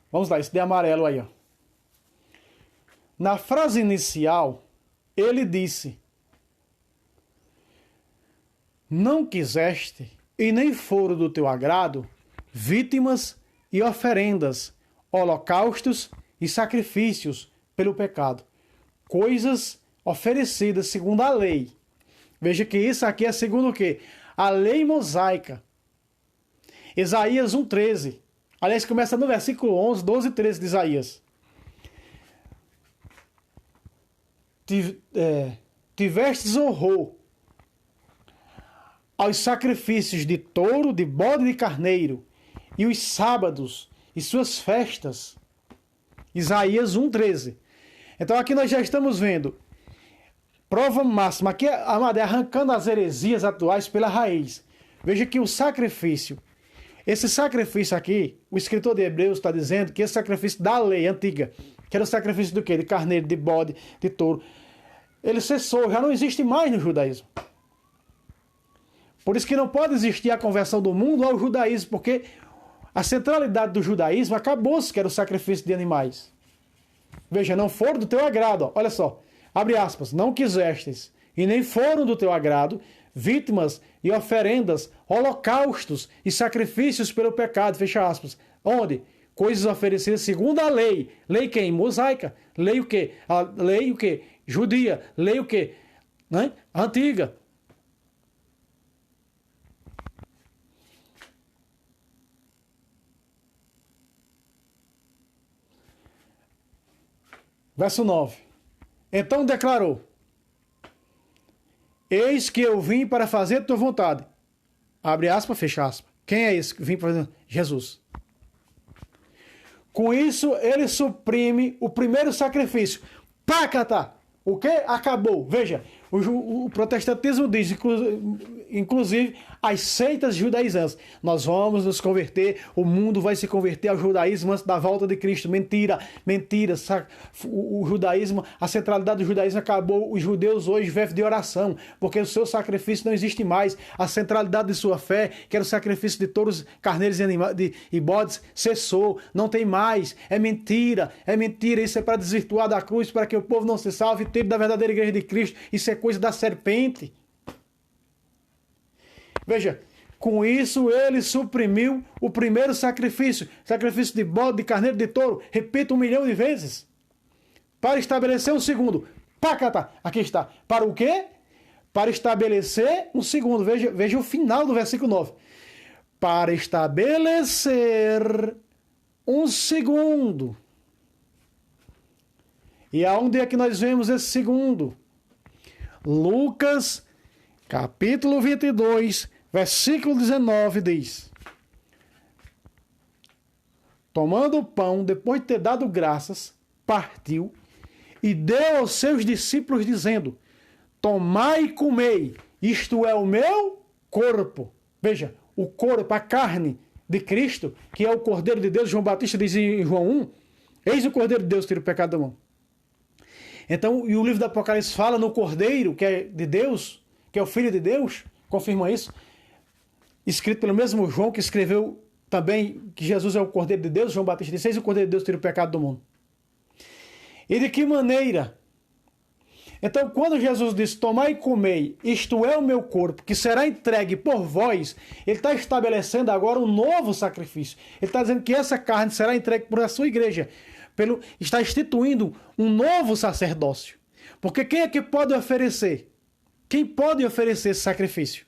Vamos lá, esse de amarelo aí, ó. Na frase inicial, ele disse: não quiseste, e nem foram do teu agrado, vítimas e oferendas, holocaustos e sacrifícios pelo pecado, coisas oferecidas segundo a lei. Veja que isso aqui é segundo o quê? A lei mosaica. Isaías 1,13. Aliás, começa no versículo 11, 12 e 13 de Isaías. Tivestes horror aos sacrifícios de touro, de bode e de carneiro, e os sábados e suas festas. Isaías 1,13. Então aqui nós já estamos vendo prova máxima, aqui arrancando as heresias atuais pela raiz. Veja que o sacrifício, esse sacrifício aqui, o escritor de Hebreus está dizendo que esse sacrifício da lei antiga, que era o sacrifício do quê? De carneiro, de bode, de touro, ele cessou, já não existe mais no judaísmo. Por isso que não pode existir a conversão do mundo ao judaísmo, porque a centralidade do judaísmo acabou-se, que era o sacrifício de animais. Veja, não foram do teu agrado, ó, olha só, abre aspas, não quisestes, e nem foram do teu agrado, vítimas e oferendas, holocaustos e sacrifícios pelo pecado, fecha aspas. Onde? Coisas oferecidas segundo a lei. Lei quem? Mosaica. Lei o quê? A lei o quê? Judia. Lei o quê? Né? Antiga. Verso 9. Então declarou: eis que eu vim para fazer tua vontade. Abre aspas, fecha aspas. Quem é esse que vim para fazer? Jesus. Com isso, ele suprime o primeiro sacrifício. Pacata! O que? Acabou. Veja, o protestantismo diz, inclusive as seitas judaizantes. Nós vamos nos converter, o mundo vai se converter ao judaísmo antes da volta de Cristo. Mentira, mentira. O judaísmo, a centralidade do judaísmo acabou. Os judeus hoje vivem de oração, porque o seu sacrifício não existe mais. A centralidade de sua fé, que era o sacrifício de touros, carneiros e bodes, cessou, não tem mais. É mentira, isso é para desvirtuar da cruz, para que o povo não se salve, tire da verdadeira igreja de Cristo. Isso é coisa da serpente. Veja, com isso ele suprimiu o primeiro sacrifício de bode, de carneiro, de touro, repito 1 milhão de vezes, para estabelecer um segundo. Pacata, aqui está. Para o quê? Para estabelecer um segundo. Veja o final do versículo 9. Para estabelecer um segundo. E aonde é que nós vemos esse segundo? Lucas, capítulo 22, versículo 19 diz: tomando o pão, depois de ter dado graças, partiu e deu aos seus discípulos, dizendo: tomai e comei, isto é o meu corpo. Veja, o corpo, a carne de Cristo, que é o Cordeiro de Deus. João Batista diz em João 1, eis o Cordeiro de Deus, tira o pecado da mão. Então, e o livro do Apocalipse fala no Cordeiro, que é de Deus, que é o Filho de Deus, confirma isso, escrito pelo mesmo João, que escreveu também que Jesus é o Cordeiro de Deus. João Batista disse: eis o Cordeiro de Deus, tira o pecado do mundo. E de que maneira? Então, quando Jesus disse: tomai e comei, isto é o meu corpo, que será entregue por vós, ele está estabelecendo agora um novo sacrifício. Ele está dizendo que essa carne será entregue por a sua igreja. Está instituindo um novo sacerdócio. Porque quem é que pode oferecer? Quem pode oferecer esse sacrifício?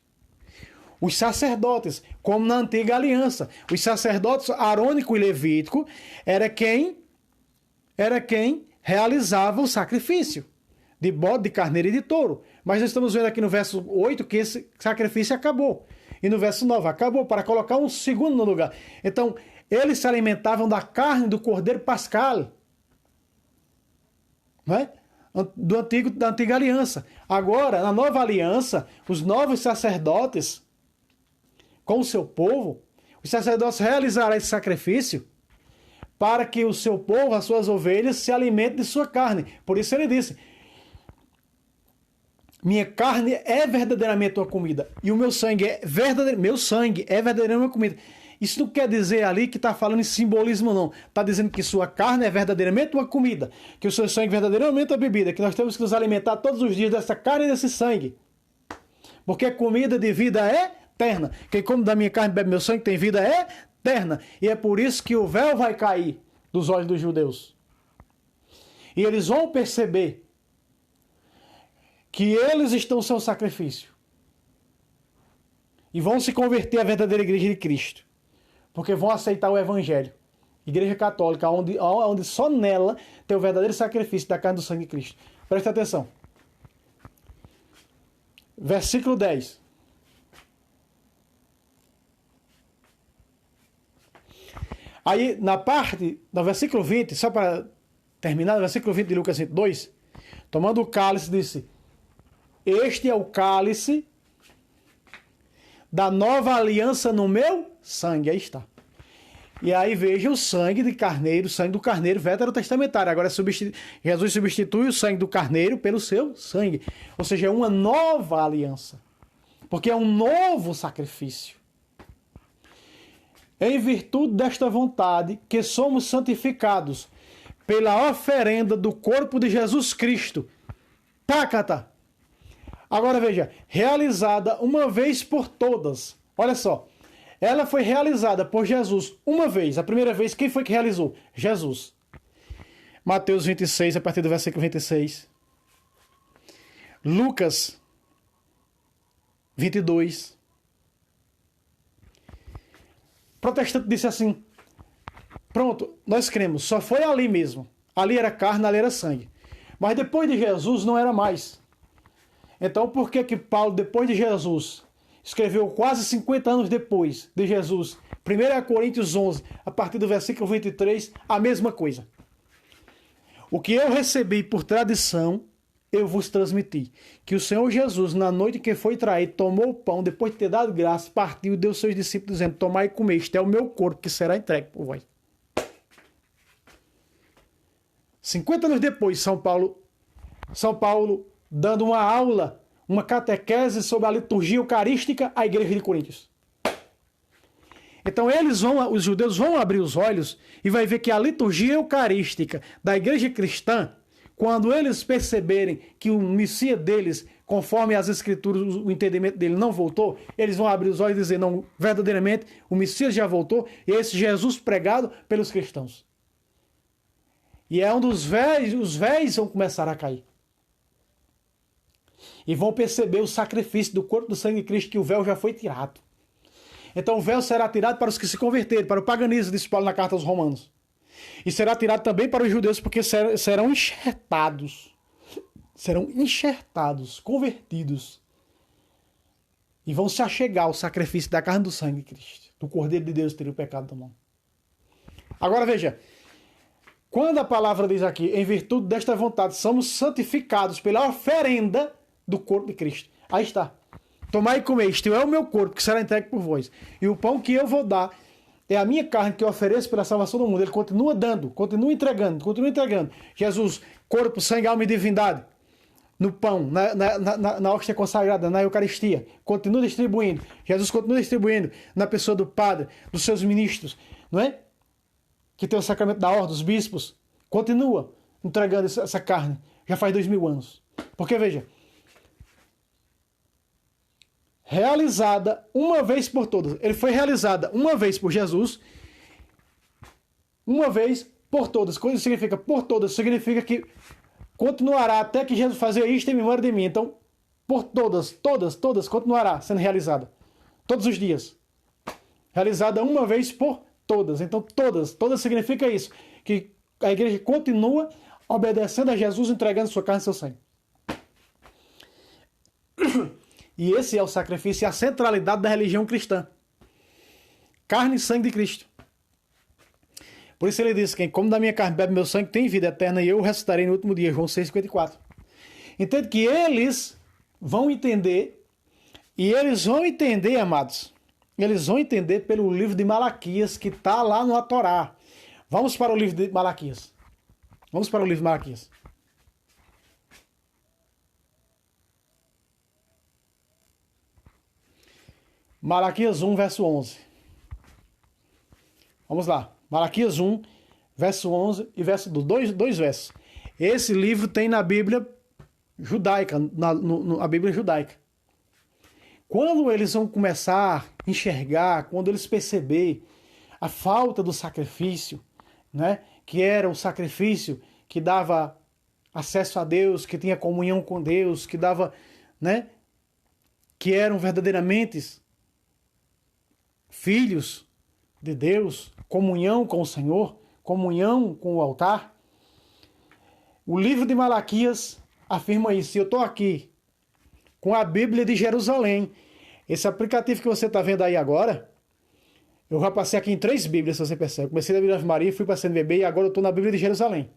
Os sacerdotes, como na antiga aliança. Os sacerdotes arônico e levítico era quem realizava o sacrifício de bode, de carneiro e de touro. Mas nós estamos vendo aqui no verso 8 que esse sacrifício acabou. E no verso 9, acabou, para colocar um segundo no lugar. Então, eles se alimentavam da carne do cordeiro pascal, não é? Da antiga aliança. Agora, na nova aliança, os novos sacerdotes, com o seu povo, os sacerdotes realizarão esse sacrifício para que o seu povo, as suas ovelhas, se alimentem de sua carne. Por isso ele disse: minha carne é verdadeiramente uma comida, e o meu sangue é verdadeiramente uma comida. Isso não quer dizer ali que está falando em simbolismo, não. Está dizendo que sua carne é verdadeiramente uma comida, que o seu sangue é verdadeiramente uma bebida, que nós temos que nos alimentar todos os dias dessa carne e desse sangue. Porque a comida de vida é eterna. Quem come da minha carne e bebe meu sangue tem vida eterna. E é por isso que o véu vai cair dos olhos dos judeus. E eles vão perceber que eles estão sem o sacrifício. E vão se converter à verdadeira igreja de Cristo. Porque vão aceitar o evangelho. Igreja católica, onde só nela tem o verdadeiro sacrifício da carne do sangue de Cristo. Presta atenção. Versículo 10. Aí, na parte do versículo 20, só para terminar, no versículo 20 de Lucas 22, tomando o cálice, disse: este é o cálice da nova aliança no meu sangue. Aí está. E aí veja o sangue de carneiro, o sangue do carneiro veterotestamentário. Agora Jesus substitui o sangue do carneiro pelo seu sangue. Ou seja, é uma nova aliança. Porque é um novo sacrifício. Em virtude desta vontade que somos santificados pela oferenda do corpo de Jesus Cristo. Pácata! Agora veja, realizada uma vez por todas. Olha só, ela foi realizada por Jesus uma vez. A primeira vez, quem foi que realizou? Jesus. Mateus 26, a partir do versículo 26. Lucas 22. O protestante disse assim: pronto, nós cremos, só foi ali mesmo. Ali era carne, ali era sangue. Mas depois de Jesus não era mais. Então, por que Paulo, depois de Jesus, escreveu quase 50 anos depois de Jesus, 1 Coríntios 11, a partir do versículo 23, a mesma coisa? O que eu recebi por tradição, eu vos transmiti. Que o Senhor Jesus, na noite que foi traído, tomou o pão, depois de ter dado graça, partiu e deu aos seus discípulos, dizendo: tomai e comei, este é o meu corpo que será entregue por vós. 50 anos depois, São Paulo dando uma aula, uma catequese sobre a liturgia eucarística à igreja de Coríntios. Então os judeus vão abrir os olhos e vai ver que a liturgia eucarística da igreja cristã, quando eles perceberem que o Messias deles, conforme as escrituras, o entendimento dele não voltou, eles vão abrir os olhos e dizer: não, verdadeiramente o Messias já voltou, e esse Jesus pregado pelos cristãos. E é onde os véis vão começar a cair. E vão perceber o sacrifício do corpo do sangue de Cristo, que o véu já foi tirado. Então o véu será tirado para os que se converterem, para o paganismo, diz Paulo na carta aos Romanos. E será tirado também para os judeus, porque serão enxertados, convertidos. E vão se achegar ao sacrifício da carne do sangue de Cristo, do Cordeiro de Deus, ter o pecado do mundo. Agora veja, quando a palavra diz aqui: em virtude desta vontade somos santificados pela oferenda do corpo de Cristo. Aí está. Tomai e comei, este é o meu corpo que será entregue por vós. E o pão que eu vou dar é a minha carne que eu ofereço pela salvação do mundo. Ele continua dando, continua entregando. Jesus, corpo, sangue, alma e divindade. No pão, na hóstia consagrada, na Eucaristia. Continua distribuindo. Jesus continua distribuindo na pessoa do Padre, dos seus ministros, não é? Que tem o sacramento da ordem, dos bispos. Continua entregando essa carne. Já faz 2000 anos. Porque, veja, realizada uma vez por todas. Ele foi realizada uma vez por Jesus, uma vez por todas. Quando significa por todas, significa que continuará até que Jesus fazer isto em memória de mim. Então, por todas, continuará sendo realizada. Todos os dias. Realizada uma vez por todas. Então, todas significa isso. Que a igreja continua obedecendo a Jesus, entregando sua carne e seu sangue. E esse é o sacrifício e a centralidade da religião cristã. Carne e sangue de Cristo. Por isso ele diz: quem come da minha carne, bebe meu sangue, tem vida eterna, e eu ressuscitarei no último dia. João 6,54. Entende que eles vão entender, e eles vão entender, amados, eles vão entender pelo livro de Malaquias, que está lá no Torá. Vamos para o livro de Malaquias. Malaquias 1, verso 11. Vamos lá. Malaquias 1, verso 11 e verso 2, dois versos. Esse livro tem na Bíblia judaica, a Bíblia judaica. Quando eles vão começar a enxergar, quando eles perceberem a falta do sacrifício, né, que era o sacrifício que dava acesso a Deus, que tinha comunhão com Deus, que dava, né, que eram verdadeiramente filhos de Deus, comunhão com o Senhor, comunhão com o altar. O livro de Malaquias afirma isso. E eu estou aqui com a Bíblia de Jerusalém. Esse aplicativo que você está vendo aí agora, eu já passei aqui em 3 Bíblias, se você percebe. Comecei da Bíblia de Maria, fui para a CNBB e agora eu estou na Bíblia de Jerusalém.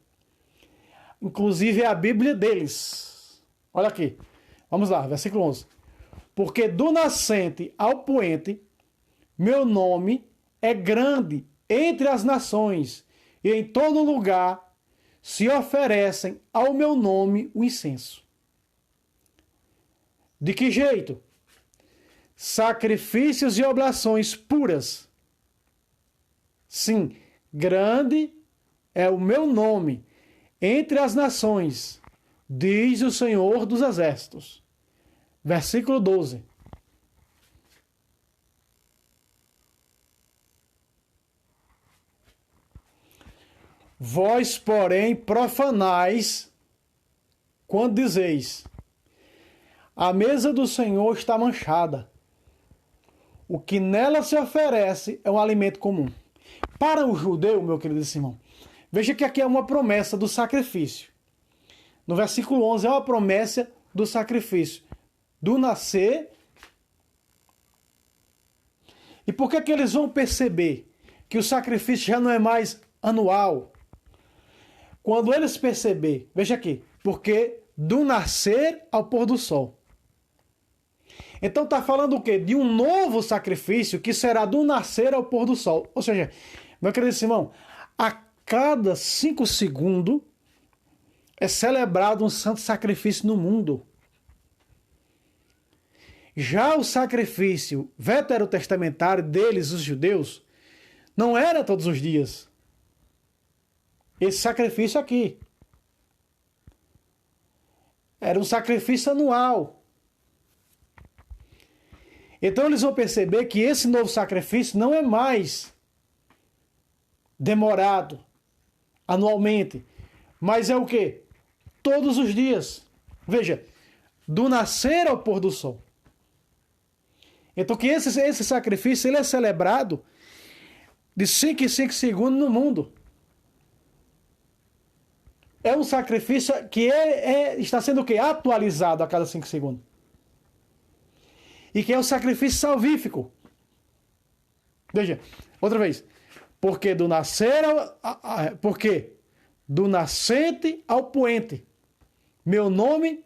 Inclusive é a Bíblia deles. Olha aqui. Vamos lá, versículo 11. Porque do nascente ao poente, meu nome é grande entre as nações, e em todo lugar se oferecem ao meu nome o incenso. De que jeito? Sacrifícios e oblações puras. Sim, grande é o meu nome entre as nações, diz o Senhor dos Exércitos. Versículo 12. Vós, porém, profanais quando dizeis: a mesa do Senhor está manchada. O que nela se oferece é um alimento comum. Para o judeu, meu querido Simão, veja que aqui é uma promessa do sacrifício. No versículo 11 é uma promessa do sacrifício, do nascer. E por que eles vão perceber que o sacrifício já não é mais anual? Quando eles perceberem, veja aqui, porque do nascer ao pôr do sol. Então está falando o quê? De um novo sacrifício que será do nascer ao pôr do sol. Ou seja, meu querido irmão, a cada 5 segundos é celebrado um santo sacrifício no mundo. Já o sacrifício veterotestamentário deles, os judeus, não era todos os dias. Esse sacrifício aqui era um sacrifício anual. Então eles vão perceber que esse novo sacrifício não é mais demorado anualmente, mas é o quê? Todos os dias. Veja, do nascer ao pôr do sol. Então que esse sacrifício ele é celebrado de 5 em 5 segundos no mundo. É um sacrifício que está sendo o quê? Atualizado a cada 5 segundos. E que é um sacrifício salvífico. Veja, outra vez. Porque do nascente ao poente, meu nome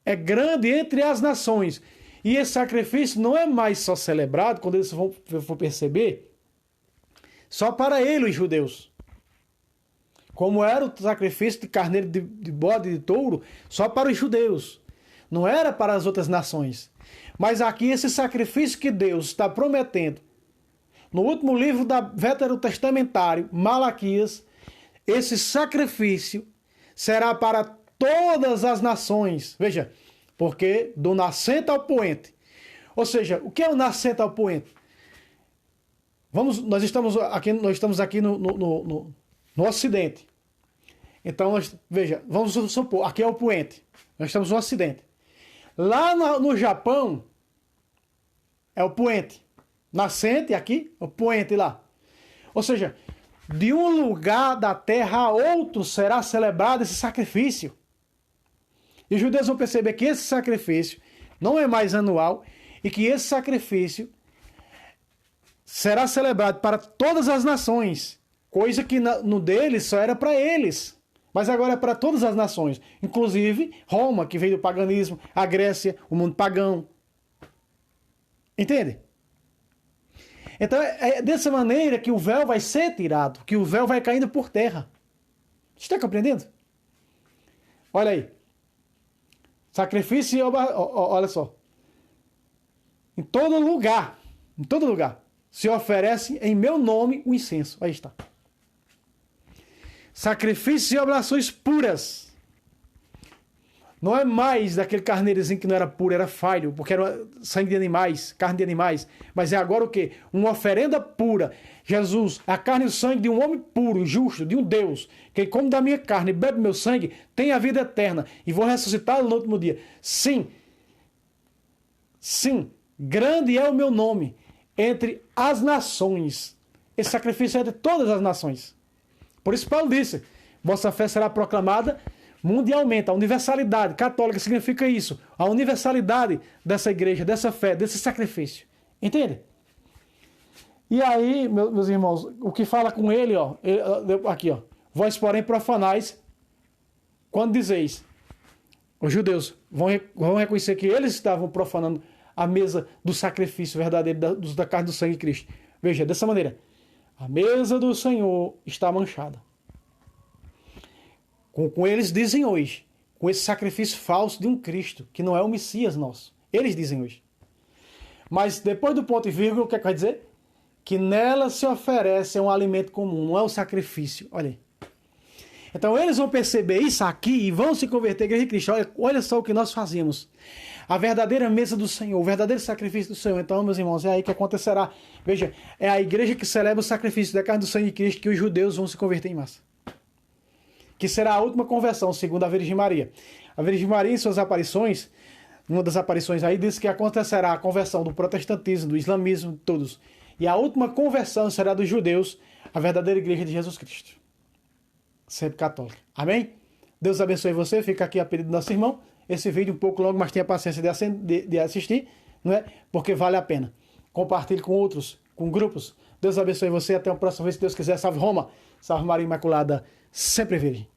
é grande entre as nações. E esse sacrifício não é mais só celebrado, quando eles vão perceber, só para eles, os judeus. Como era o sacrifício de carneiro, de bode e de touro, só para os judeus. Não era para as outras nações. Mas aqui esse sacrifício que Deus está prometendo, no último livro da Veterotestamentário, Malaquias, esse sacrifício será para todas as nações. Veja, porque do nascente ao poente. Ou seja, o que é o nascente ao poente? Nós estamos aqui no Ocidente. Então, veja, vamos supor, aqui é o poente. Nós estamos no Ocidente. Lá no Japão, é o poente. Nascente aqui, o poente lá. Ou seja, de um lugar da terra a outro será celebrado esse sacrifício. E os judeus vão perceber que esse sacrifício não é mais anual e que esse sacrifício será celebrado para todas as nações. Coisa que no deles só era para eles. Mas agora é para todas as nações. Inclusive Roma, que veio do paganismo, a Grécia, o mundo pagão. Entende? Então é dessa maneira que o véu vai ser tirado, que o véu vai caindo por terra. Está compreendendo? Olha aí. Sacrifício, olha só. Em todo lugar, se oferece em meu nome o incenso. Aí está. Sacrifícios e oblações puras. Não é mais daquele carneirozinho que não era puro, era falho, porque era sangue de animais, carne de animais. Mas é agora o quê? Uma oferenda pura. Jesus, a carne e o sangue de um homem puro, justo, de um Deus, que come da minha carne e bebe meu sangue, tem a vida eterna e vou ressuscitá-lo no último dia. Sim, grande é o meu nome entre as nações. Esse sacrifício é de todas as nações. Por isso Paulo disse, vossa fé será proclamada mundialmente. A universalidade católica significa isso. A universalidade dessa igreja, dessa fé, desse sacrifício. Entende? E aí, meus irmãos, o que fala com ele, aqui, vós, porém, profanais, quando dizeis, os judeus vão reconhecer que eles estavam profanando a mesa do sacrifício verdadeiro da carne do sangue de Cristo. Veja, dessa maneira, a mesa do Senhor está manchada. Com eles dizem hoje, com esse sacrifício falso de um Cristo, que não é o Messias nosso. Eles dizem hoje. Mas depois do ponto e vírgula, o que é que vai dizer? Que nela se oferece um alimento comum, não é o sacrifício. Olha aí. Então eles vão perceber isso aqui e vão se converter à igreja de Cristo. Olha só o que nós fazemos. A verdadeira mesa do Senhor, o verdadeiro sacrifício do Senhor. Então, meus irmãos, é aí que acontecerá. Veja, é a igreja que celebra o sacrifício da carne do sangue de Cristo que os judeus vão se converter em massa. Que será a última conversão, segundo a Virgem Maria. A Virgem Maria, em suas aparições, uma das aparições aí, diz que acontecerá a conversão do protestantismo, do islamismo, de todos. E a última conversão será dos judeus, a verdadeira igreja de Jesus Cristo. Sempre católica. Amém? Deus abençoe você. Fica aqui a pedido do nosso irmão. Esse vídeo um pouco longo, mas tenha paciência de assistir, não é? Porque vale a pena. Compartilhe com outros, com grupos. Deus abençoe você. Até a próxima vez, se Deus quiser. Salve Roma. Salve Maria Imaculada, sempre virgem.